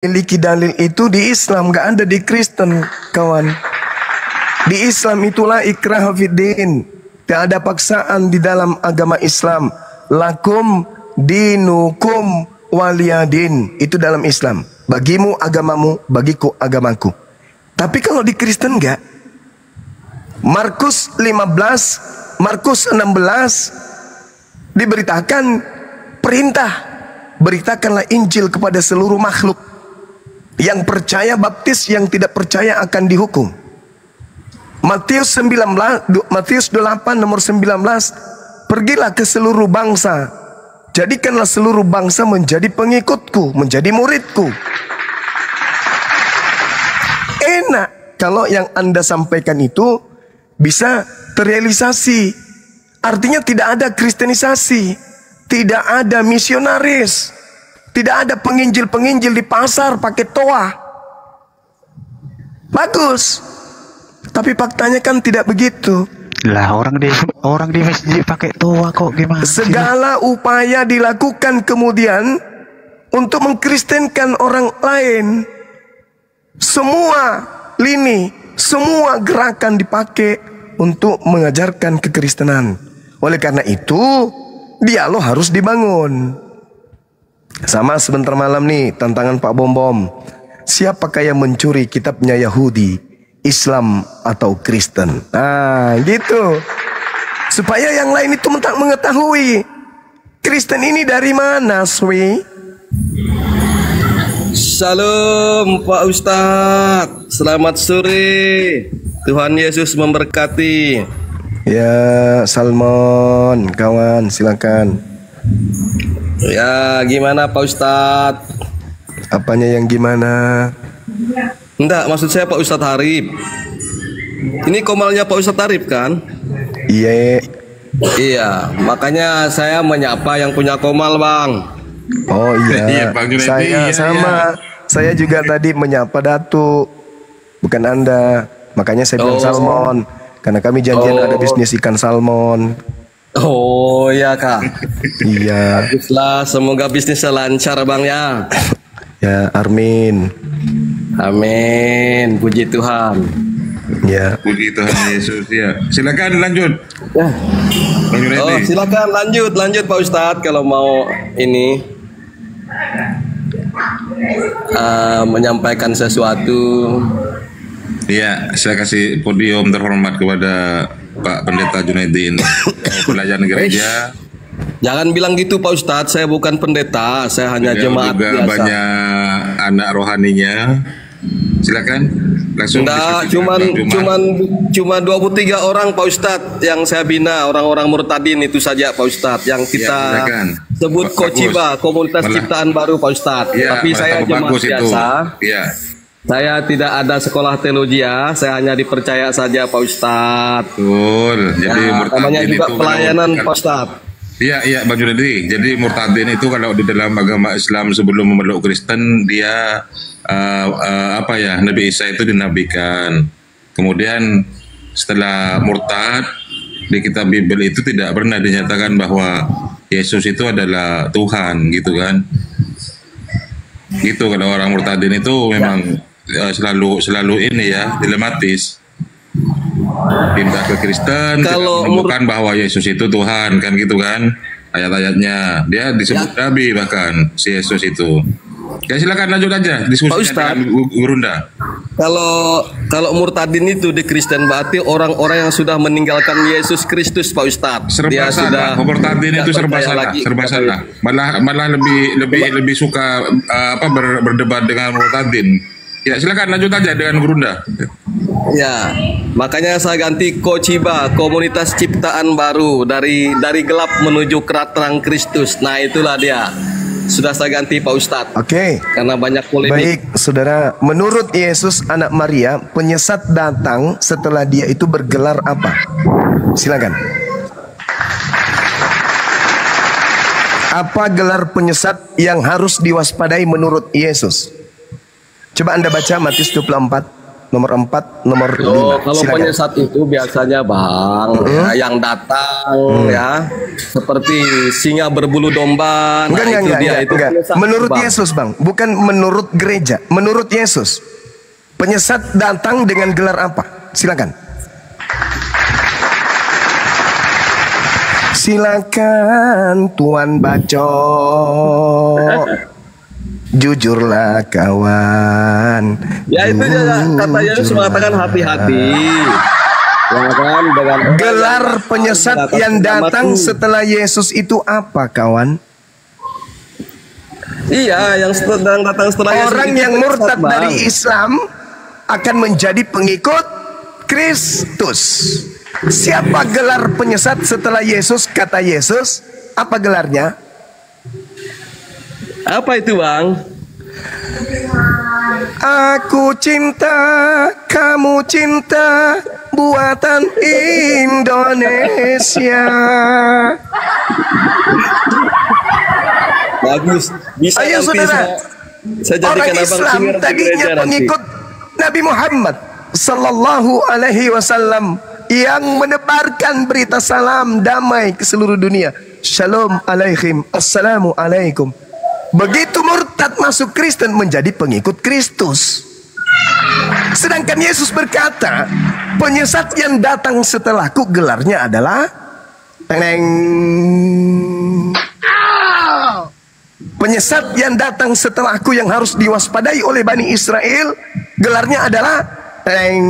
memiliki dalil itu di Islam, nggak ada di Kristen, kawan. Di Islam itulah ikrah fiddin, tidak ada paksaan di dalam agama Islam. Lakum dinukum waliyadin, itu dalam Islam. Bagimu agamamu, bagiku agamaku. Tapi kalau di Kristen enggak. Markus 15, Markus 16 diberitakan perintah, beritakanlah Injil kepada seluruh makhluk. Yang percaya baptis, yang tidak percaya akan dihukum. Matius 8 nomor 19, pergilah ke seluruh bangsa, jadikanlah seluruh bangsa menjadi pengikutku, menjadi muridku. Enak kalau yang Anda sampaikan itu bisa terrealisasi. Artinya tidak ada kristenisasi, tidak ada misionaris, tidak ada penginjil-penginjil di pasar pakai toa. Bagus. Tapi faktanya kan tidak begitu. Lah orang di masjid pakai toa kok, gimana? Segala upaya dilakukan kemudian untuk mengkristenkan orang lain. Semua lini, semua gerakan dipakai untuk mengajarkan kekristenan. Oleh karena itu, dialog harus dibangun. Sama sebentar malam nih, tantangan Pak Bom Bom. Siapakah yang mencuri kitabnya Yahudi, Islam atau Kristen? Nah, gitu. Supaya yang lain itu mengetahui Kristen ini dari mana, Swi? Shalom Pak Ustadz, selamat sore. Tuhan Yesus memberkati. Ya, Salmon, kawan, silakan. Ya, gimana Pak Ustadz? Apanya yang gimana? Enggak, maksud saya Pak Ustadz Harib. Ini komalnya Pak Ustadz Harib kan? Iya. Iya, makanya saya menyapa yang punya komal, Bang. Oh iya, saya iya, sama. Saya juga tadi menyapa Datuk, bukan Anda. Makanya saya bilang salmon, karena kami janjian ada bisnis ikan salmon. Oh iya Kak. Iya. Baguslah, semoga bisnisnya lancar Bang ya. Ya, Armin. Amin, puji Tuhan. Ya. Puji Tuhan Yesus ya. Silakan lanjut. Oh silakan lanjut Pak Ustadz kalau mau ini menyampaikan sesuatu. Iya, saya kasih podium terhormat kepada Pak Pendeta Junaidin, pelayan gereja. Jangan bilang gitu Pak Ustadz, saya bukan pendeta, saya hanya jemaat juga biasa. Banyak anak rohaninya. Silakan langsung. Enggak, cuma 23 orang Pak Ustadz yang saya bina, orang-orang murtadin itu saja Pak Ustadz yang kita sebut Kociba, komunitas ciptaan baru Pak Ustadz. Ya, tapi saya jemaat biasa. Iya. Saya tidak ada sekolah teologi ya, saya hanya dipercaya saja Pak Ustadz. Betul. Jadi namanya juga itu pelayanan Pak Ustadz. Iya Bang Junedi. Jadi murtadin itu kalau di dalam agama Islam sebelum memeluk Kristen dia Nabi Isa itu dinabikan. Kemudian setelah murtad di kitab Bible itu tidak pernah dinyatakan bahwa Yesus itu adalah Tuhan gitu kan. Gitu kalau orang murtadin itu memang selalu ini ya dilematis. Pindah ke Kristen kalau menemukan bahwa Yesus itu Tuhan kan gitu kan ayat-ayatnya dia disebut Nabi bahkan si Yesus itu. Ya silakan lanjut aja diskusi dengan Gurunda. Kalau murtadin itu di Kristen berarti orang-orang yang sudah meninggalkan Yesus Kristus Pak Ustadz. Serba salah. Murtadin itu serba salah. Malah lebih suka berdebat dengan murtadin. Ya silakan lanjut aja dengan Gurunda. Ya, makanya saya ganti Kociba, komunitas ciptaan baru dari gelap menuju terang Kristus. Nah itulah dia. Sudah saya ganti Pak Ustadz. Oke. Karena banyak polemik. Baik, saudara. Menurut Yesus anak Maria, penyesat datang setelah dia itu bergelar apa? Silakan. Apa gelar penyesat yang harus diwaspadai menurut Yesus? Coba Anda baca Matius 24. nomor 4, nomor 5. Kalau Silakan. penyesat itu biasanya bang, ya, yang datang ya seperti singa berbulu domba. Nah, Enggak. penyesat, Menurut bang. Yesus, Bang, bukan menurut gereja. Menurut Yesus, penyesat datang dengan gelar apa? Silakan. Silakan Tuan bacot. Jujurlah kawan. Ya itu dia kata Yesus mengatakan hati-hati. Ya kan dengan Gelar penyesat yang datang setelah Yesus itu apa, kawan? Iya, yang datang setelah Yesus Orang itu yang penyesat, murtad Bang. dari Islam akan menjadi pengikut Kristus. Siapa gelar penyesat setelah Yesus? Kata Yesus, apa gelarnya? Apa itu, Bang? Aku cinta, kamu cinta, buatan Indonesia. Bagus. Bisa Ayo nanti saudara, saya orang jadikan abang Islam singer di tadinya gereja nanti. pengikut Nabi Muhammad Sallallahu Alaihi Wasallam yang menebarkan berita salam damai ke seluruh dunia. Shalom alaikum, assalamu alaikum. Begitu murtad masuk Kristen menjadi pengikut Kristus. Sedangkan Yesus berkata, penyesat yang datang setelahku gelarnya adalah Teneng. Penyesat yang datang setelahku yang harus diwaspadai oleh Bani Israel gelarnya adalah Teneng.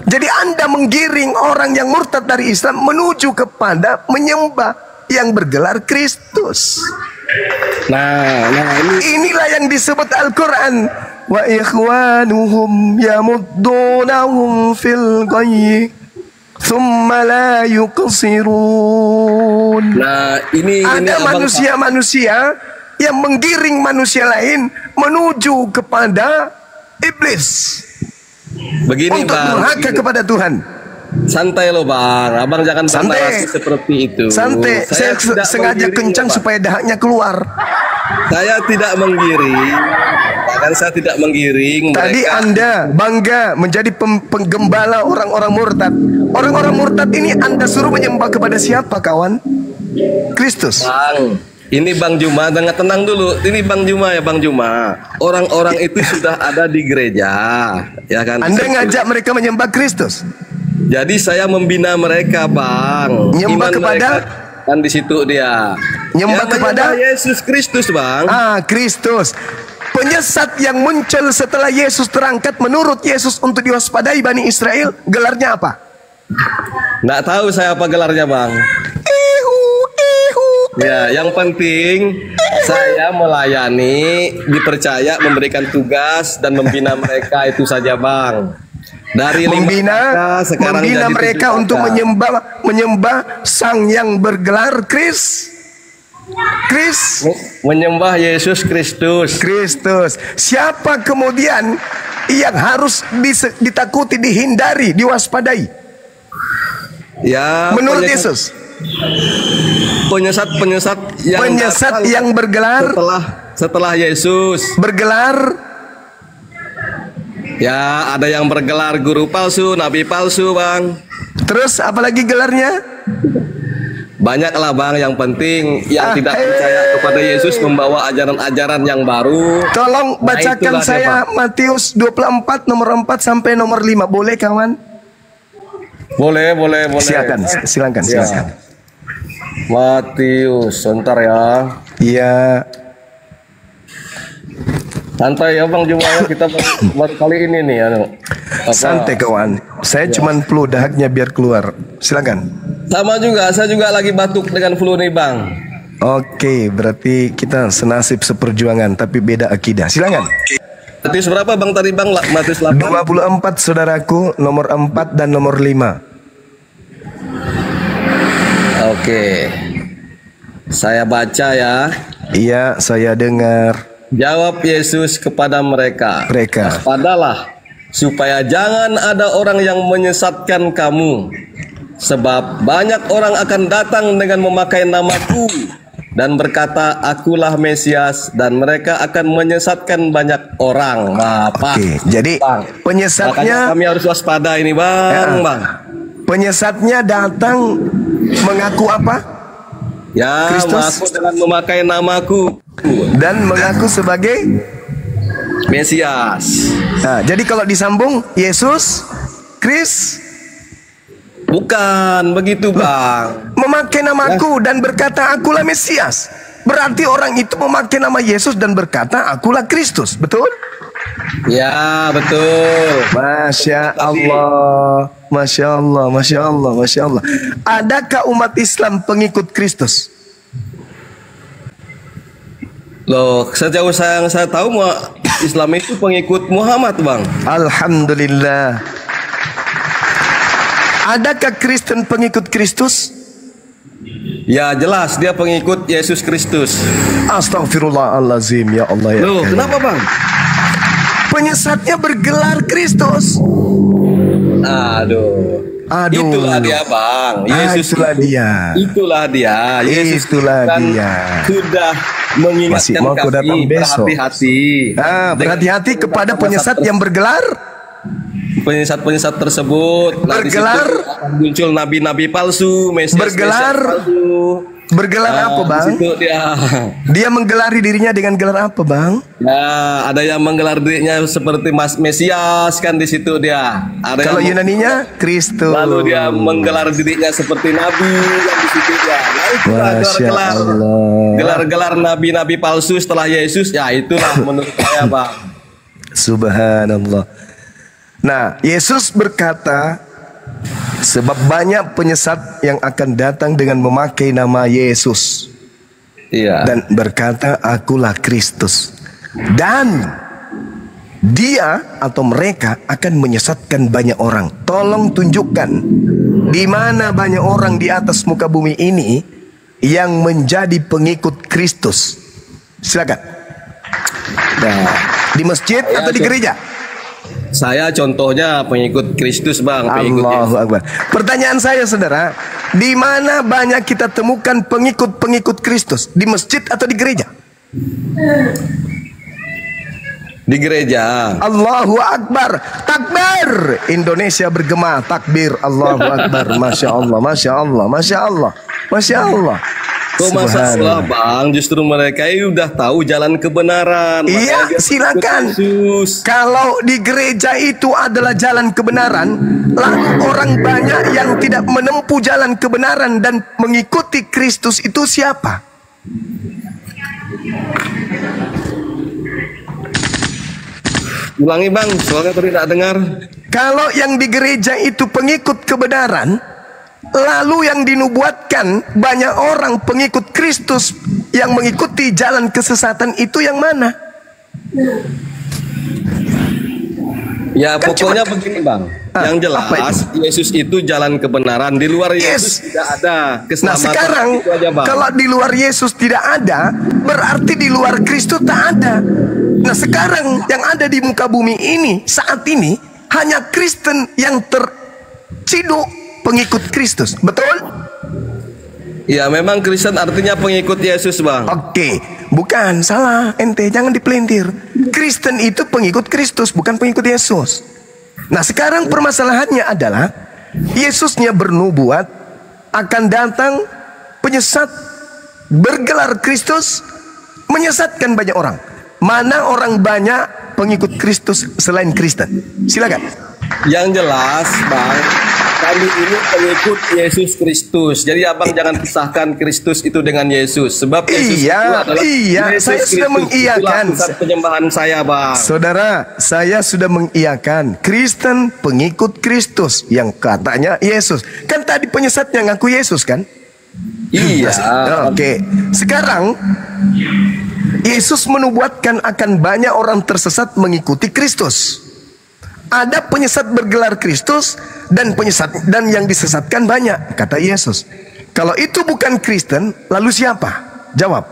Jadi Anda menggiring orang yang murtad dari Islam menuju kepada menyembah yang bergelar Kristus. Nah Inilah yang disebut Al-Quran. Wa ikhwanuhum yamuddunahum fil ghayyi thumma la yuqsirun. Nah, ini Ada abang manusia-manusia yang menggiring manusia lain menuju kepada iblis begini, untuk Bang. durhaka kepada Tuhan. Santai loh, Bang. Abang jangan Santai. bernarasi seperti itu. Santai, saya tidak sengaja menggiring, kencang Bang. supaya dahaknya keluar. Saya tidak menggiring. Bahkan saya tidak menggiring Tadi mereka. Anda bangga menjadi penggembala orang-orang murtad. Orang-orang murtad ini Anda suruh menyembah kepada siapa, kawan? Kristus. Bang, ini Bang Juma, tenang dulu. Ini Bang Juma ya, Bang Juma. Orang-orang itu sudah ada di gereja, ya kan? Anda ngajak mereka menyembah Kristus. Jadi saya membina mereka, Bang. Nyembah Iman kepada? mereka, kan di situ dia. Nyembah kepada? Yesus Kristus, Bang. Kristus. Penyesat yang muncul setelah Yesus terangkat menurut Yesus untuk diwaspadai Bani Israel, gelarnya apa? Nggak tahu saya apa gelarnya, Bang. Ya, yang penting saya melayani, dipercaya, memberikan tugas dan membina mereka itu saja, Bang. Dari Membina jadi mereka 7 untuk kakak. menyembah sang yang bergelar Menyembah Yesus Kristus. Kristus. Siapa kemudian yang harus ditakuti, dihindari, diwaspadai? Ya, Menurut Yesus, penyesat penyesat datang yang bergelar setelah Yesus. bergelar Ya, ada yang bergelar guru palsu, nabi palsu, Bang. terus apalagi gelarnya? Banyaklah, Bang. Yang penting yang tidak percaya kepada Yesus membawa ajaran-ajaran yang baru. Tolong bacakan itulah dia, saya Matius 24 nomor 4 sampai nomor 5. Boleh, kawan? Boleh. Silakan. Ya. Matius, sebentar ya. Iya. Santai ya, Bang Juma, ya. Kita baru kali ini nih Santai, kawan. Saya cuman flu, dahaknya biar keluar. Silakan. Sama juga, saya juga lagi batuk dengan flu nih, Bang. Oke, berarti kita senasib seperjuangan tapi beda akidah. Silakan. Matius berapa, Bang, tadi, Bang? Matius 8. 24 saudaraku, nomor 4 dan nomor 5. Oke. Saya baca ya. Iya, saya dengar. Jawab Yesus kepada mereka. Waspadalah, supaya jangan ada orang yang menyesatkan kamu. Sebab banyak orang akan datang dengan memakai namaku dan berkata, akulah Mesias, dan mereka akan menyesatkan banyak orang. Nah, Pak. Oke, jadi Bang. penyesatnya, Makanya kami harus waspada ini, Bang. Bang. penyesatnya datang mengaku apa? Ya, Kristus. mengaku dengan memakai namaku Dan mengaku sebagai. Mesias. Nah, jadi kalau disambung Yesus, Bukan begitu, Bang. memakai namaku dan berkata akulah Mesias. Berarti orang itu memakai nama Yesus dan berkata akulah Kristus, betul? Ya, betul. Masya Allah, Masya Allah, Masya Allah, Masya Allah. Adakah umat Islam pengikut Kristus? Loh, sejauh yang saya tahu Islam itu pengikut Muhammad, Bang. Alhamdulillah. Adakah Kristen pengikut Kristus? Ya, jelas dia pengikut Yesus Kristus. Astagfirullahalazim, ya Allah ya. Loh, Karim. kenapa, Bang? Penyesatnya bergelar Kristus. Aduh. Aduh. Itulah dia, Bang. Itulah dia. Itulah dia. Yesus Itulah kan dia. sudah mengingatkan Masih mau aku datang kami besok. berhati-hati. Berhati-hati kepada penyesat yang bergelar. Penyesat tersebut. Nah, di situ Bergelar. akan muncul nabi-nabi palsu, Mesias Bergelar. palsu. Bergelar apa, Di Bang? situ Dia menggelari dirinya dengan gelar apa, Bang? Ya, ada yang menggelar dirinya seperti Mesias kan di situ dia. Ada Kalau yang Yunaninya Kristus. lalu dia menggelar dirinya seperti nabi kan di situ dia. Nah, itulah Masya Allah. gelar-gelar nabi-nabi palsu setelah Yesus. Ya, itulah menurut saya, Bang. Subhanallah. Nah, Yesus berkata, sebab banyak penyesat yang akan datang dengan memakai nama Yesus Iya. dan berkata, akulah Kristus. Dan dia atau mereka akan menyesatkan banyak orang. Tolong tunjukkan di mana banyak orang di atas muka bumi ini yang menjadi pengikut Kristus. Silakan. Nah, di masjid atau di gereja? Saya contohnya pengikut Kristus, Bang, pengikut Allahu Yesus. Akbar. Pertanyaan saya, saudara, di mana banyak kita temukan pengikut-pengikut Kristus? Di masjid atau di gereja? Di gereja. Allahu Akbar. Takbir. Indonesia bergema. Takbir. Allahu Akbar. Masya Allah. Masya Allah. Masya Allah. Masya Allah. Kok masalah, Bang? Justru mereka udah tahu jalan kebenaran. Iya, Makanya dia silakan. pengikut Yesus. Kalau di gereja itu adalah jalan kebenaran, lalu orang banyak yang tidak menempuh jalan kebenaran dan mengikuti Kristus itu siapa? Ulangi, Bang, soalnya tadi tidak dengar. Kalau yang di gereja itu pengikut kebenaran, lalu yang dinubuatkan banyak orang pengikut Kristus yang mengikuti jalan kesesatan itu yang mana? Ya, Kan pokoknya cuma- begini, Bang. Ah, Yang apa jelas, Yesus itu jalan kebenaran. Di luar Yesus Yes. tidak ada Nah keselamatan. sekarang Itu aja, Bang. kalau di luar Yesus tidak ada, berarti di luar Kristus tak ada. Nah sekarang yang ada di muka bumi ini saat ini hanya Kristen yang terciduk pengikut Kristus, betul? Ya, memang Kristen artinya pengikut Yesus, Bang. Oke, bukan, salah, ente jangan dipelintir. Kristen itu pengikut Kristus, bukan pengikut Yesus. Nah sekarang permasalahannya adalah Yesusnya bernubuat akan datang penyesat bergelar Kristus menyesatkan banyak orang. Mana orang banyak pengikut Kristus selain Kristen? Silakan. Yang jelas, Bang, kami ini pengikut Yesus Kristus. Jadi abang jangan pisahkan Kristus itu dengan Yesus. Sebab Yesus Iya, itu adalah iya, Yesus saya sudah Kristus. mengiyakan. Itulah pusat penyembahan saya, Bang. Saudara, saya sudah mengiyakan Kristen pengikut Kristus yang katanya Yesus. Kan tadi penyesatnya ngaku Yesus kan? Iya. Oke. Sekarang Yesus menubuatkan akan banyak orang tersesat mengikuti Kristus. Ada penyesat bergelar Kristus dan penyesat dan yang disesatkan banyak, kata Yesus. Kalau itu bukan Kristen, lalu siapa? Jawab.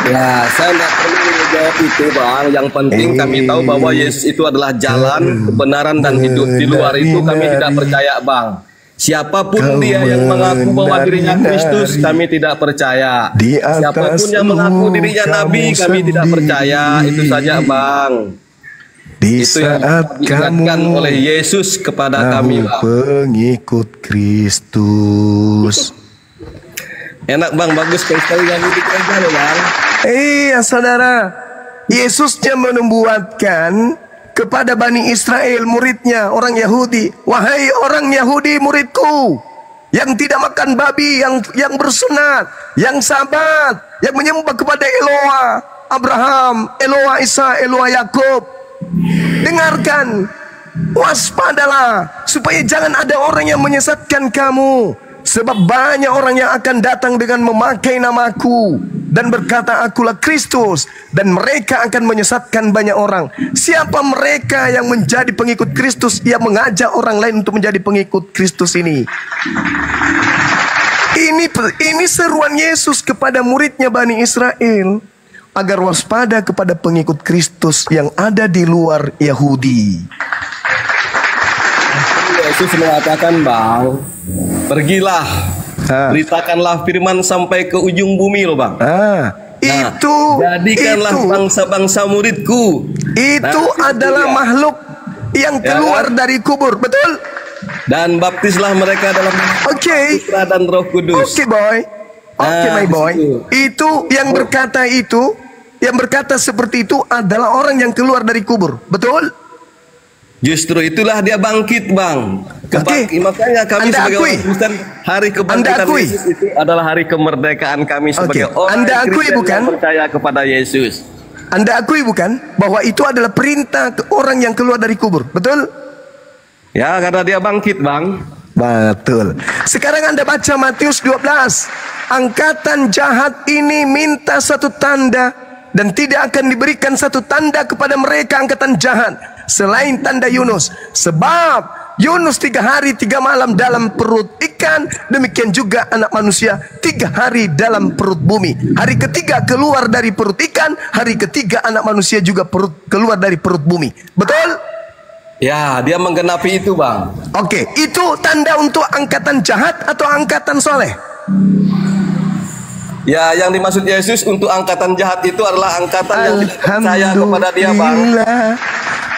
Ya, saya tidak perlu menjawab itu, Bang. Yang penting kami tahu bahwa Yesus itu adalah jalan, kebenaran, dan hidup. Di luar itu kami tidak percaya, Bang. Siapapun dia yang mengaku bahwa dirinya Kristus, kami tidak percaya. Di atas Siapapun yang mengaku dirinya Nabi, kami tidak percaya. Itu saja, Bang. Di Itu yang saat diingatkan kamu oleh Yesus kepada kami, Bang. pengikut Kristus. Enak, Bang, bagus sekali yang itu aja loh, Bang. Iya, saudara. Yesusnya membuatkan kepada Bani Israel, muridnya, orang Yahudi. Wahai orang Yahudi muridku, yang tidak makan babi, yang bersunat, yang sabat, yang menyembah kepada Eloa Abraham, Eloa Isa, Eloa Yakub. Dengarkan, waspadalah, supaya jangan ada orang yang menyesatkan kamu. Sebab banyak orang yang akan datang dengan memakai namaku dan berkata akulah Kristus, dan mereka akan menyesatkan banyak orang. Siapa mereka yang menjadi pengikut Kristus, yang mengajak orang lain untuk menjadi pengikut Kristus ini? Ini seruan Yesus kepada muridnya Bani Israel, agar waspada kepada pengikut Kristus yang ada di luar Yahudi. Yesus mengatakan, Bang, pergilah, beritakanlah firman sampai ke ujung bumi loh, Bang. Jadikanlah bangsa-bangsa muridku. Itu adalah makhluk yang keluar dari kubur, betul? Dan baptislah mereka dalam Putra dan Roh Kudus. Oke, boy. Oke, my boy. Itu yang berkata yang berkata seperti itu adalah orang yang keluar dari kubur, betul? Justru itulah dia bangkit, Bang. Makanya kami sebagai orang Kristen, hari kebangkitan Yesus itu adalah hari kemerdekaan kami sebagai orang Kristen yang percaya kepada Yesus. Anda akui bukan bahwa itu adalah perintah ke orang yang keluar dari kubur, betul? Ya, karena dia bangkit, Bang. Betul. Sekarang Anda baca Matius 12. Angkatan jahat ini minta satu tanda, dan tidak akan diberikan satu tanda kepada mereka angkatan jahat selain tanda Yunus. Sebab Yunus 3 hari 3 malam dalam perut ikan, demikian juga anak manusia 3 hari dalam perut bumi. Hari ketiga keluar dari perut ikan, hari ketiga anak manusia juga keluar dari perut bumi. Betul? Ya, dia menggenapi itu, Bang. Oke, itu tanda untuk angkatan jahat atau angkatan soleh? Ya, yang dimaksud Yesus untuk angkatan jahat itu adalah angkatan yang tidak percaya kepada dia, Bang.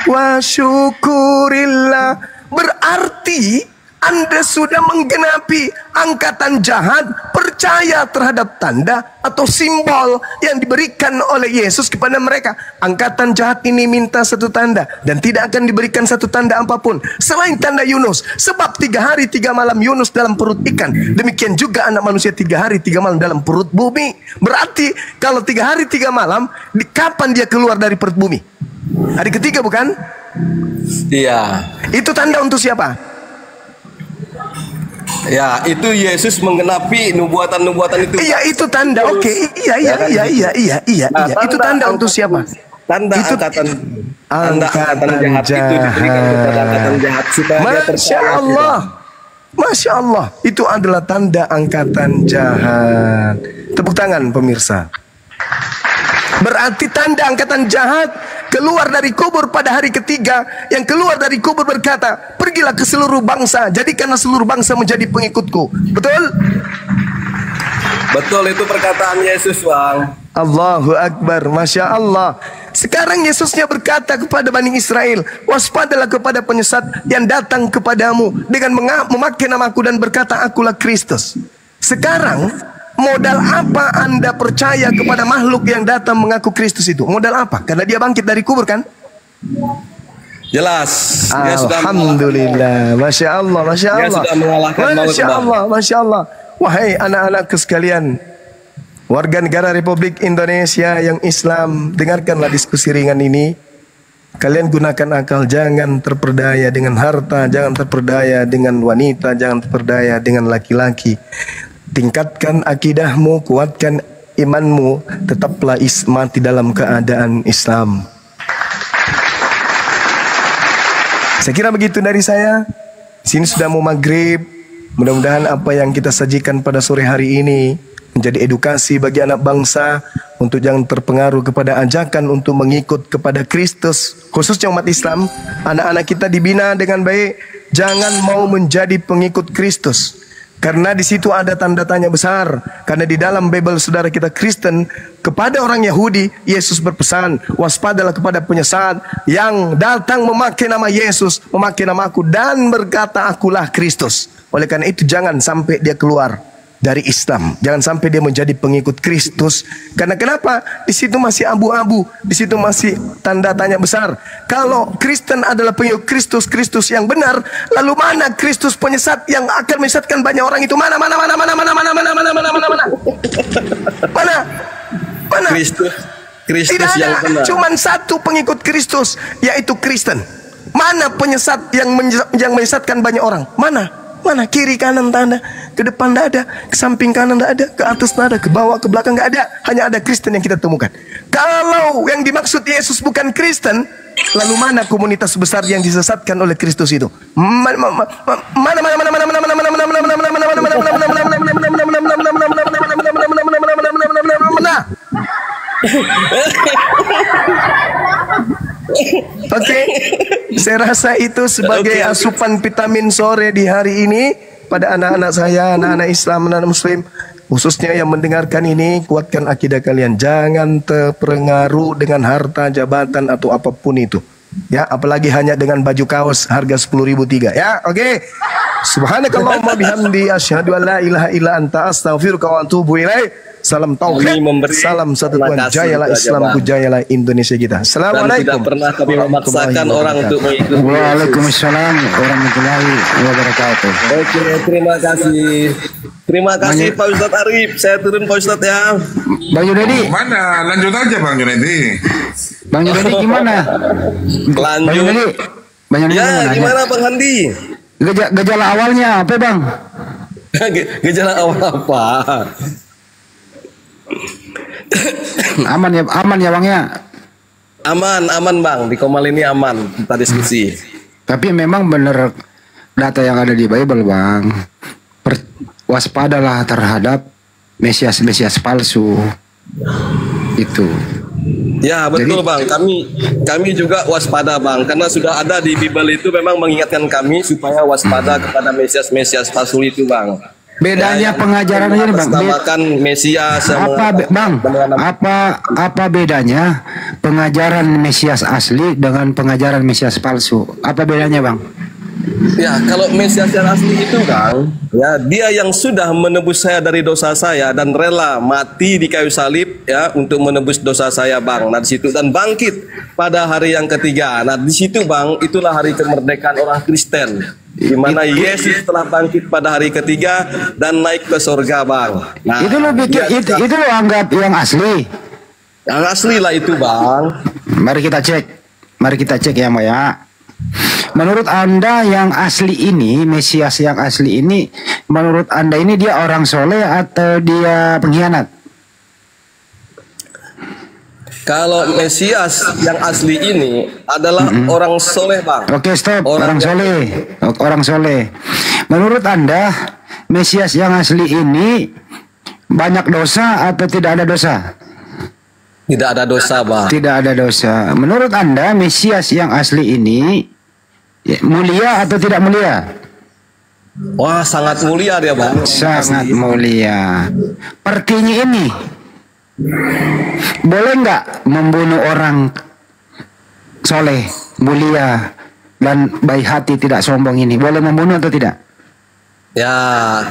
Wa syukurillah. Berarti Anda sudah menggenapi angkatan jahat percaya terhadap tanda atau simbol yang diberikan oleh Yesus kepada mereka. Angkatan jahat ini minta satu tanda, dan tidak akan diberikan satu tanda apapun selain tanda Yunus. Sebab 3 hari 3 malam Yunus dalam perut ikan, demikian juga anak manusia 3 hari 3 malam dalam perut bumi. Berarti kalau 3 hari 3 malam, kapan dia keluar dari perut bumi? Hari ketiga, bukan? Iya. Itu tanda untuk siapa? Ya, itu Yesus menggenapi nubuatan-nubuatan itu. Iya, itu tanda. Oke, iya. Itu tanda untuk siapa? Tanda itu angkatan jahat itu diberikan kepada angkatan jahat supaya dia percaya. Masya Allah, itu adalah tanda angkatan jahat. Tepuk tangan pemirsa. Berarti tanda angkatan jahat keluar dari kubur pada hari ketiga. Yang keluar dari kubur berkata, pergilah ke seluruh bangsa, jadikanlah seluruh bangsa menjadi pengikutku. Betul? Betul, itu perkataan Yesus, Bang. Allahu Akbar, Masya Allah. Sekarang Yesusnya berkata kepada Bani Israel, waspadalah kepada penyesat yang datang kepadamu dengan memakai namaku dan berkata akulah Kristus. Sekarang modal apa Anda percaya kepada makhluk yang datang mengaku Kristus itu? Modal apa? Karena dia bangkit dari kubur, kan? Jelas. Alhamdulillah. Masya Allah, Masya Allah. Dia sudah mengalahkan maut, Masya Allah, Masya Allah. Wahai anak-anakku sekalian, warga negara Republik Indonesia yang Islam, dengarkanlah diskusi ringan ini. Kalian gunakan akal, jangan terperdaya dengan harta, jangan terperdaya dengan wanita, jangan terperdaya dengan laki-laki. Tingkatkan akidahmu, kuatkan imanmu, tetaplah mati dalam keadaan Islam. Saya kira begitu dari saya. Sini sudah mau maghrib. Mudah-mudahan apa yang kita sajikan pada sore hari ini menjadi edukasi bagi anak bangsa, untuk jangan terpengaruh kepada ajakan untuk mengikut kepada Kristus, khususnya umat Islam. Anak-anak kita dibina dengan baik, jangan mau menjadi pengikut Kristus, karena di situ ada tanda tanya besar. Karena di dalam Bible saudara kita Kristen, kepada orang Yahudi Yesus berpesan, waspadalah kepada penyesat yang datang memakai nama Yesus, memakai nama aku dan berkata akulah Kristus. Oleh karena itu jangan sampai dia keluar dari Islam, jangan sampai dia menjadi pengikut Kristus. Karena kenapa? Di situ masih abu-abu, di situ masih tanda tanya besar. Kalau Kristen adalah pengikut Kristus, Kristus yang benar, lalu mana Kristus penyesat yang akan menyesatkan banyak orang itu? Mana? Kristus tidak yang ada, benar. Cuman satu pengikut Kristus, yaitu Kristen. Mana penyesat yang menyesatkan banyak orang? Mana? Kiri kanan tak ada, ke depan tak ada, ke samping kanan tak ada, ke atas tak ada, ke bawah ke belakang tak ada. Hanya ada Kristen yang kita temukan. Kalau yang dimaksud Yesus bukan Kristen, lalu mana komunitas besar yang disesatkan oleh Kristus itu? Oke, saya rasa itu sebagai asupan vitamin sore di hari ini pada anak-anak saya, anak-anak Islam, anak-anak Muslim, khususnya yang mendengarkan ini. Kuatkan akidah kalian, jangan terpengaruh dengan harta, jabatan atau apapun itu. Ya, apalagi hanya dengan baju kaos harga 10.000 3. Ya, oke. Subhanakallahumma bihamdi asyhadu an la ilaha illa anta astaghfiruka wa atubu ilaik. Salam tauhid, salam satuan, jayalah Islamku, jayalah Indonesia kita. Assalamualaikum. Dan tidak pernah kami memaksakan orang untuk mengikuti. Waalaikumsalam warahmatullahi wabarakatuh. Oke, terima kasih. Terima kasih Pak Ustadz Arif. Saya turun Pak Ustadz ya. Bang Junedi. Mana? Lanjut aja Bang Junedi. Bang Junedi gimana? Lanjut. Bang Junedi ya, gimana Bang Handi? Gejala awalnya apa Bang? Gejala awal apa? Aman ya Bang ya? Aman Bang, di Komal ini aman kita diskusi. Tapi memang benar data yang ada di Bible Bang, waspadalah terhadap Mesias palsu itu. Ya betul. Jadi, Bang, kami juga waspada Bang, karena sudah ada di Bible itu memang mengingatkan kami supaya waspada kepada Mesias palsu itu Bang. Bedanya pengajaran ini Bang, Mesias apa bedanya pengajaran Mesias asli dengan pengajaran Mesias palsu? Apa bedanya Bang? Ya, kalau Mesias yang asli itu Bang, ya dia yang sudah menebus saya dari dosa saya dan rela mati di kayu salib ya untuk menebus dosa saya Bang. Nah di situ dan bangkit pada hari yang ketiga. Nah di situ Bang, itulah hari kemerdekaan orang Kristen, di mana Yesus telah bangkit pada hari ketiga dan naik ke surga Bang. Nah, itu lo bikin itu lo anggap yang asli. Yang asli lah itu Bang. Mari kita cek ya Mbak ya. Menurut Anda yang asli ini, Mesias yang asli ini, menurut Anda ini dia orang soleh atau dia pengkhianat? Kalau Mesias yang asli ini adalah orang soleh Bang. Oke, stop. Orang soleh. Menurut Anda Mesias yang asli ini banyak dosa atau tidak ada dosa? Tidak ada dosa Bang. Tidak ada dosa. Menurut Anda Mesias yang asli ini mulia atau tidak mulia? Wah, sangat mulia dia Bang. Sangat mulia. Pertinya ini boleh nggak membunuh orang soleh, mulia dan baik hati, tidak sombong ini? Boleh membunuh atau tidak? Ya,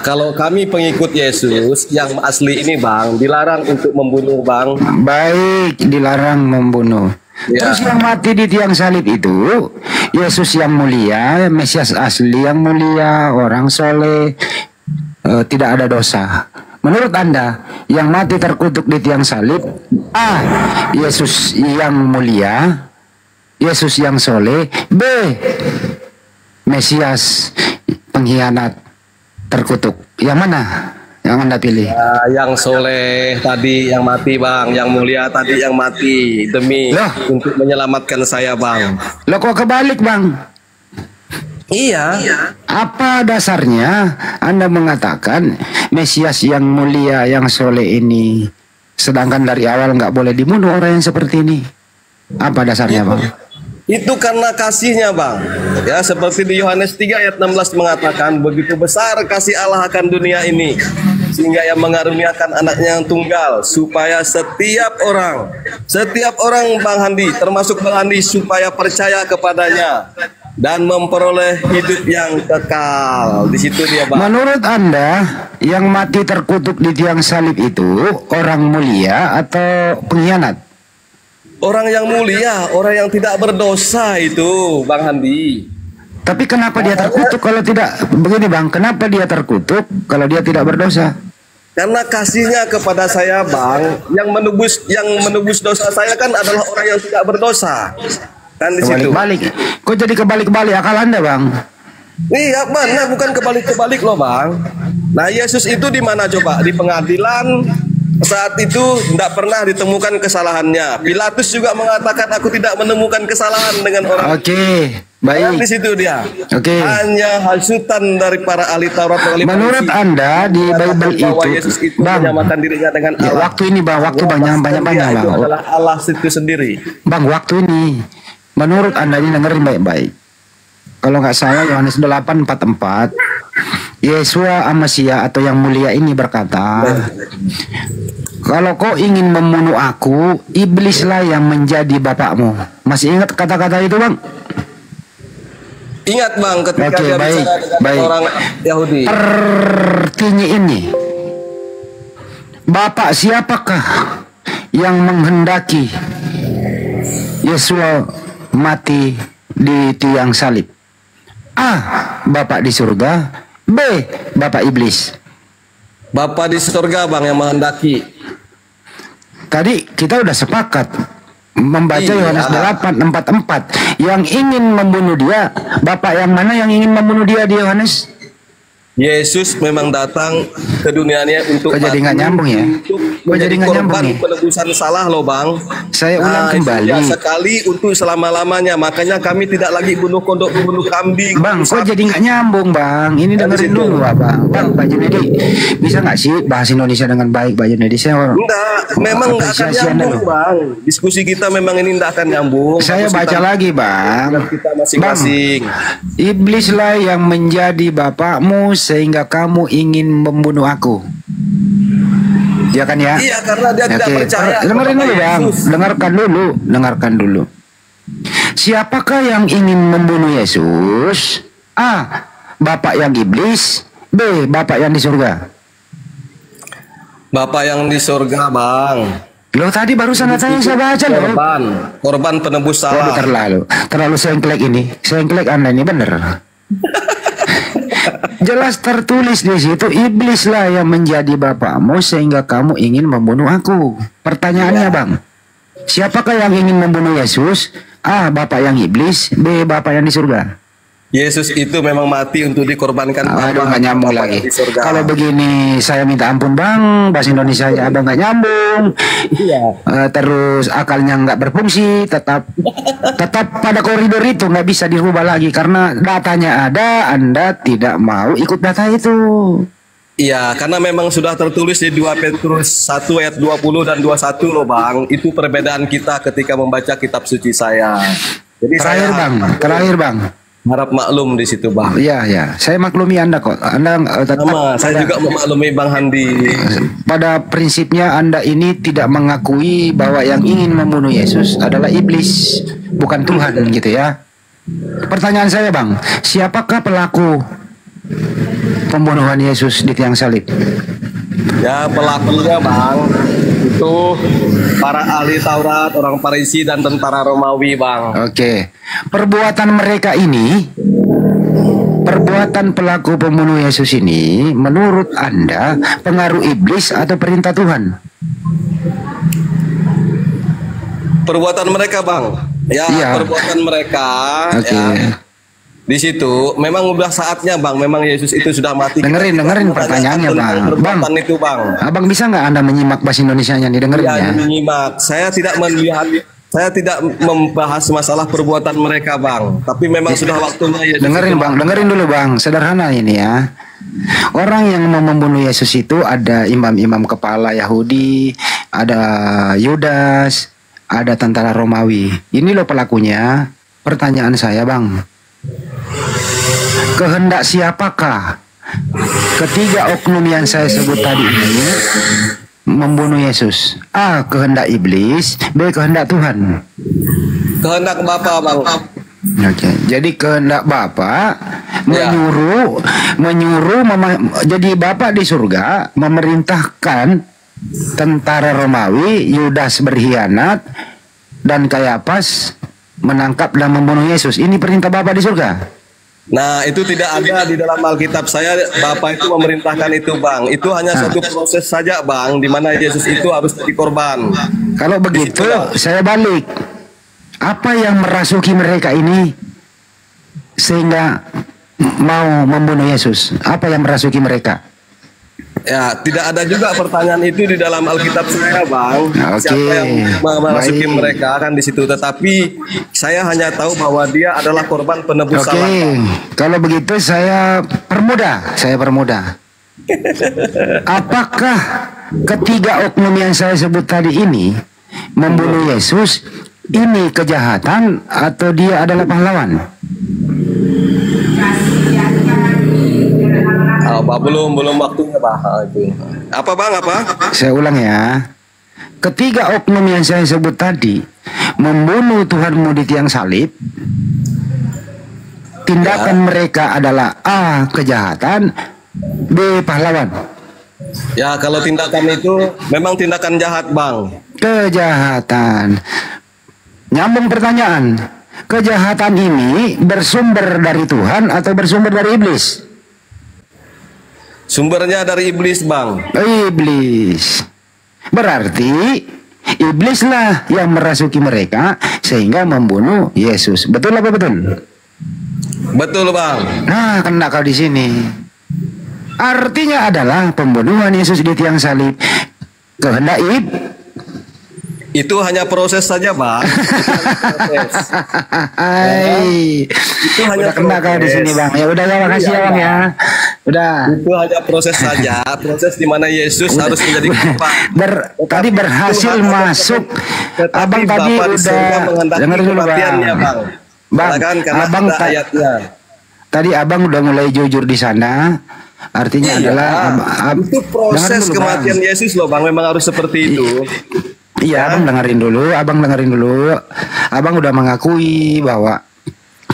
kalau kami pengikut Yesus yang asli ini Bang, dilarang untuk membunuh Bang. Baik, dilarang membunuh. Ya. Terus yang mati di tiang salib itu Yesus yang mulia, Mesias asli yang mulia, orang soleh, tidak ada dosa. Menurut Anda yang mati terkutuk di tiang salib, A. Yesus yang mulia, Yesus yang soleh, B. Mesias pengkhianat terkutuk. Yang mana yang Anda pilih? Ya, yang soleh tadi yang mati Bang, yang mulia tadi yang mati demi untuk menyelamatkan saya Bang. Loh kok kebalik Bang? Iya. Apa dasarnya Anda mengatakan Mesias yang mulia, yang soleh ini sedangkan dari awal nggak boleh dibunuh orang yang seperti ini. Apa dasarnya, Bang? Itu karena kasihnya, Bang. Ya, seperti di Yohanes 3 ayat 16 mengatakan, begitu besar kasih Allah akan dunia ini, sehingga Ia mengaruniakan anaknya yang tunggal, supaya setiap orang Bang Handi, termasuk Bang Handi, supaya percaya kepadanya dan memperoleh hidup yang kekal. Di situ dia, Bang. Menurut Anda, yang mati terkutuk di tiang salib itu orang mulia atau pengkhianat? Orang yang mulia, orang yang tidak berdosa itu, Bang Handi. Tapi kenapa dia terkutuk kalau tidak begini, Bang? Kenapa dia terkutuk kalau dia tidak berdosa? Karena kasihnya kepada saya, Bang, yang menebus dosa saya kan adalah orang yang tidak berdosa. Kan di situ. Kebalik-balik. Kok jadi kebalik-balik akal Anda, Bang? Iya, mana bukan kebalik-kebalik loh, Bang. Nah, Yesus itu di mana coba? Di pengadilan. Saat itu tidak pernah ditemukan kesalahannya. Pilatus juga mengatakan, aku tidak menemukan kesalahan dengan orang. Oke, baik. Di situ dia. Oke. Hanya hasutan dari para ahli Taurat. Menurut Anda di Bible itu, Bang, menyamakan dirinya dengan Allah. Ya, waktu ini, Bang, waktu banyak-banyak, Bang. Itu adalah Allah itu sendiri. Bang, waktu ini, menurut Anda ini dengerin baik-baik. Kalau nggak salah Yohanes 8:44, Yesua Amasia atau yang mulia ini berkata, kalau kau ingin membunuh aku, iblislah yang menjadi bapakmu. Masih ingat kata-kata itu, Bang? Ingat, Bang, ketika dia bicara dengan orang Yahudi. Artinya ini, Bapak siapakah yang menghendaki Yesua mati di tiang salib? A. Bapak di surga. B. Bapak iblis. Bapak di surga, Bang, yang menghendaki. Tadi kita udah sepakat membaca Yohanes 8:44. Yang ingin membunuh dia, Bapak yang mana yang ingin membunuh dia di Yohanes? Yesus memang datang ke dunia ini untuk Kok jadi nggak nyambung ya? Kok jadi nggak nyambung nih? Penebusan salah loh, Bang. Saya ulang kembali. Sekali untuk selama-lamanya. Makanya kami tidak lagi bunuh kodok, bunuh kambing. Bang, kok jadi nggak nyambung, Bang? Ini dengerin dulu, Bang. Pak Junedi, bisa nggak sih bahas Indonesia dengan baik, Pak Junedi? Saya enggak, memang nggak akan nyambung, Bang. Diskusi kita memang ini nggak akan nyambung. Saya baca lagi, Bang. Kita masing-masing. Iblislah yang menjadi bapakmu sehingga kamu ingin membunuh aku. Ya kan ya? Iya, karena dia tidak percaya. Dengerin dulu, Bang. Dengarkan dulu. Siapakah yang ingin membunuh Yesus? A. Bapak yang iblis. B. Bapak yang di surga. Bapak yang di surga, Bang. Loh, tadi barusan saya baca loh. Korban penebus salah. Terlalu sengklek ini. Sengklek Anda ini bener. Jelas tertulis di situ, iblislah yang menjadi bapakmu sehingga kamu ingin membunuh aku. Pertanyaannya, Bang, siapakah yang ingin membunuh Yesus? A. Bapak yang iblis. B. Bapak yang di surga. Yesus itu memang mati untuk dikorbankan. Aduh, nggak nyambung lagi. Kalau begini saya minta ampun, Bang. Bahasa Indonesia aja Abang nggak nyambung. Terus akalnya nggak berfungsi. Tetap pada koridor itu, nggak bisa dirubah lagi karena datanya ada. Anda tidak mau ikut data itu. Iya, karena memang sudah tertulis di 2 Petrus 1 ayat 20 dan 21 loh, Bang. Itu perbedaan kita ketika membaca kitab suci saya. Jadi terakhir Bang. Harap maklum di situ, Bang. Iya. Saya maklumi Anda kok. Anda saya juga memaklumi Bang Handi. Pada prinsipnya Anda ini tidak mengakui bahwa yang ingin membunuh Yesus adalah iblis, bukan Tuhan gitu ya. Pertanyaan saya, Bang, siapakah pelaku pembunuhan Yesus di tiang salib? Ya, pelakunya, Bang, itu para ahli Taurat, orang Farisi dan tentara Romawi, Bang. Oke. Perbuatan pelaku pembunuh Yesus ini menurut Anda pengaruh iblis atau perintah Tuhan? Perbuatan mereka, Bang. Ya. Perbuatan mereka. Oke. Ya. Di situ memang udah saatnya, Bang. Memang Yesus itu sudah mati. Dengerin pertanyaannya, Bang. Itu, Bang. Abang bisa nggak Anda menyimak bahasa Indonesianya nih, dengerin ya? Menyimak. Saya tidak melihat Saya tidak membahas masalah perbuatan mereka, Bang. Tapi memang sudah waktunya. Dengerin Bang, dengerin dulu Bang. Sederhana ini ya. Orang yang mau membunuh Yesus itu ada imam-imam kepala Yahudi, ada Yudas, ada tentara Romawi. Ini loh pelakunya. Pertanyaan saya Bang, kehendak siapakah ketiga oknum yang saya sebut tadi ini membunuh Yesus? A. Kehendak iblis, B. Kehendak Tuhan. Kehendak Bapa, Bang. Oke, jadi kehendak Bapa menyuruh jadi Bapa di surga memerintahkan tentara Romawi, Yudas berkhianat, dan Kayapas menangkap dan membunuh Yesus. Ini perintah Bapa di surga. Nah, itu tidak ada di dalam Alkitab saya. Bapak itu memerintahkan itu, Bang. Itu hanya suatu proses saja, Bang, di mana Yesus itu harus jadi korban. Kalau begitu, saya balik. Apa yang merasuki mereka ini sehingga mau membunuh Yesus? Apa yang merasuki mereka? Ya, tidak ada juga pertanyaan itu di dalam Alkitab saya, Bang. Siapa yang merasuki mereka kan di situ. Tetapi saya hanya tahu bahwa dia adalah korban penebus salah. Kalau begitu saya permudah. Apakah ketiga oknum yang saya sebut tadi ini membunuh Yesus ini kejahatan atau dia adalah pahlawan? Belum waktunya, Pak. Apa Bang? Saya ulang ya. Ketiga oknum yang saya sebut tadi membunuh Tuhanmu di tiang salib. Tindakan mereka adalah A. Kejahatan, B. Pahlawan. Ya, kalau tindakan itu memang tindakan jahat, Bang. Kejahatan. Nyambung pertanyaan. Kejahatan ini bersumber dari Tuhan atau bersumber dari iblis? Sumbernya dari iblis, Bang. Iblis. Berarti iblislah yang merasuki mereka sehingga membunuh Yesus. Betul apa betul? Betul, Bang. Nah, kena kau di sini. Artinya adalah pembunuhan Yesus di tiang salib kehendak itu hanya proses saja, Bang. Itu hanya kena kau di sini, Bang. Ya udah, makasih ya, Bang ya. Udah. Itu hanya proses saja, proses di mana Yesus harus menjadi korban. Tadi berhasil masuk. Abang tadi udah dengar dulu, Bang. Bang, abang tadi abang udah mulai jujur di sana. Artinya adalah itu proses kematian Yesus loh, Bang. Memang harus seperti itu. Iya, abang dengerin dulu. Abang udah mengakui bahwa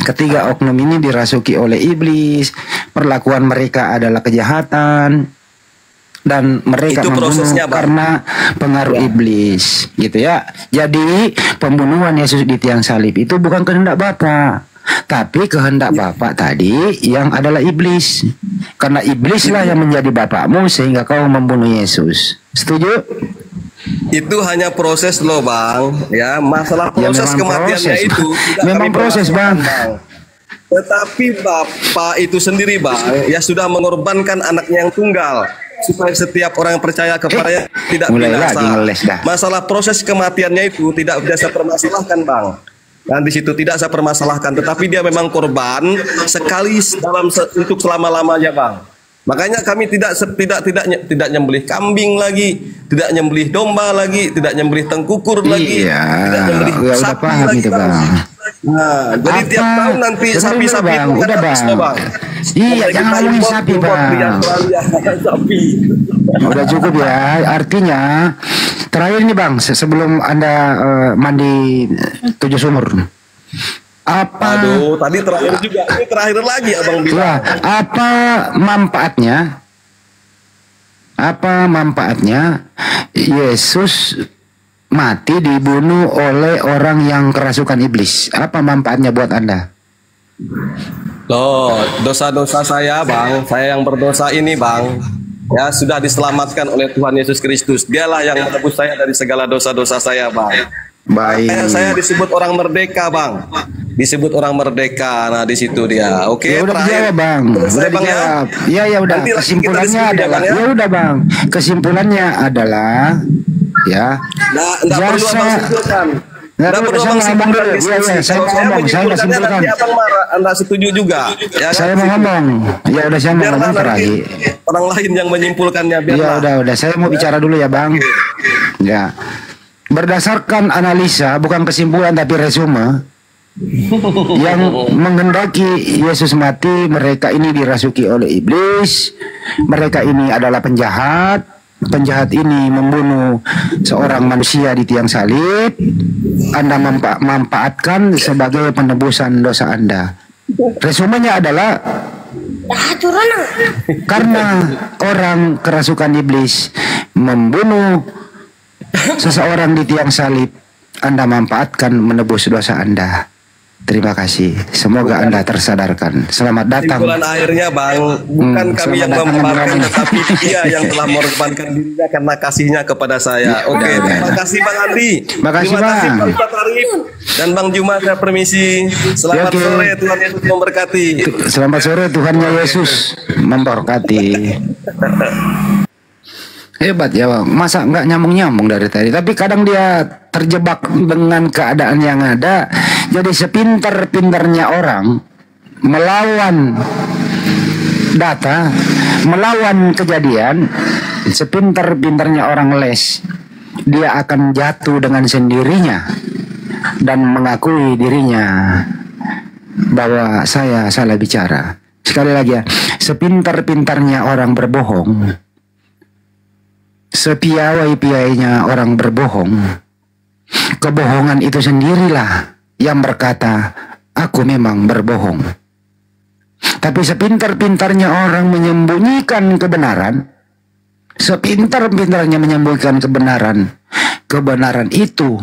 ketiga oknum ini dirasuki oleh iblis, perlakuan mereka adalah kejahatan, dan mereka membunuh karena pengaruh iblis, gitu ya. Jadi pembunuhan Yesus di tiang salib itu bukan kehendak Bapa, tapi kehendak Bapa tadi yang adalah iblis. Karena iblislah yang menjadi bapakmu sehingga kau membunuh Yesus. Setuju? Itu hanya proses loh, Bang. Ya, masalah proses kematiannya itu memang proses, Bang. Tetapi Bapak itu sendiri, Bang, ya sudah mengorbankan anaknya yang tunggal supaya setiap orang yang percaya kepadanya tidak binasa. Masalah proses kematiannya itu tidak bisa permasalahkan, Bang. Dan di situ tidak saya permasalahkan, tetapi dia memang korban sekali untuk selama-lamanya, Bang. Makanya kami tidak nyembelih kambing lagi, tidak nyembelih domba lagi, tidak nyembelih tengkukur lagi, tidak nyembelih sapi lagi, itu, Bang. Nah, jadi tiap tahun nanti sapi-sapi itu udah, Bang. Iya, jangan ngomongin sapi, Bang. Udah cukup ya. Artinya terakhir nih, Bang, sebelum Anda mandi 7 sumur. Aduh, tadi terakhir juga. Ini terakhir lagi Abang bilang. Apa manfaatnya Yesus mati dibunuh oleh orang yang kerasukan iblis? Apa manfaatnya buat Anda? Loh, dosa-dosa saya, Bang. Saya yang berdosa ini, Bang, ya sudah diselamatkan oleh Tuhan Yesus Kristus. Dialah yang menebus saya dari segala dosa-dosa saya, Bang. Baik. Saya disebut orang merdeka, Bang. Disebut orang merdeka. Nah, di situ dia. Oke, ya udah dijawab, Bang. Udah Bang ya. Ya udah. Kesimpulannya adalah ya udah, Bang. Kesimpulannya adalah ya. Nah, enggak perlu Abang simpulkan. Nggak perlu abang simpulkan diskusi. Saya mau ngomong, saya nggak simpulkan. Nanti abang marah, Anda setuju juga. Ya, saya mau ngomong. Ya udah saya mau ngomong lagi. Orang lain yang menyimpulkannya. Ya udah. Saya mau bicara dulu ya bang. Ya. Berdasarkan analisa, bukan kesimpulan tapi resume, yang menghendaki Yesus mati, mereka ini dirasuki oleh iblis, mereka ini adalah penjahat, penjahat ini membunuh seorang manusia di tiang salib, Anda manfaatkan sebagai penebusan dosa Anda. Resumenya adalah karena orang kerasukan iblis membunuh seseorang di tiang salib, Anda manfaatkan menebus dosa Anda. Terima kasih. Semoga Anda tersadarkan. Selamat datang. Simpulan akhirnya bang, bukan kami yang memaafkan, tetapi dia yang telah mengorbankan dirinya karena kasihnya kepada saya. Oke, terima kasih Bang Andi. Terima kasih Bang Ustaz Arif dan Bang Juma. Saya permisi. Selamat sore, Tuhan Yesus memberkati. Selamat sore, Tuhan Yesus memberkati. Hebat ya bang, masa nggak nyambung-nyambung dari tadi. Tapi kadang dia terjebak dengan keadaan yang ada. Jadi sepintar-pintarnya orang melawan data, melawan kejadian, sepintar-pintarnya orang les, dia akan jatuh dengan sendirinya dan mengakui dirinya bahwa saya salah bicara. Sekali lagi ya, sepintar-pintarnya orang berbohong, sepiawai-piawainya orang berbohong, kebohongan itu sendirilah yang berkata, aku memang berbohong. Tapi sepintar-pintarnya orang menyembunyikan kebenaran, sepintar-pintarnya menyembunyikan kebenaran, kebenaran itu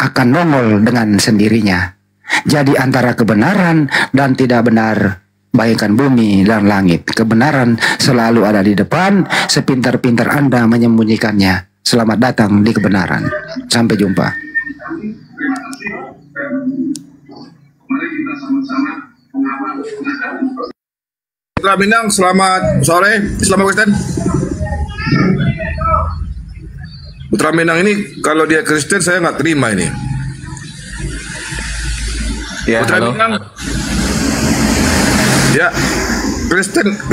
akan nongol dengan sendirinya. Jadi antara kebenaran dan tidak benar, bagaikan bumi dan langit. Kebenaran selalu ada di depan, sepintar-pintar Anda menyembunyikannya. Selamat datang di kebenaran. Sampai jumpa. Putra Minang, selamat sore. Selamat Kristen. Putra Minang ini kalau dia Kristen saya nggak terima ini. Ya, Putra halo. Minang. Ya, Kristen.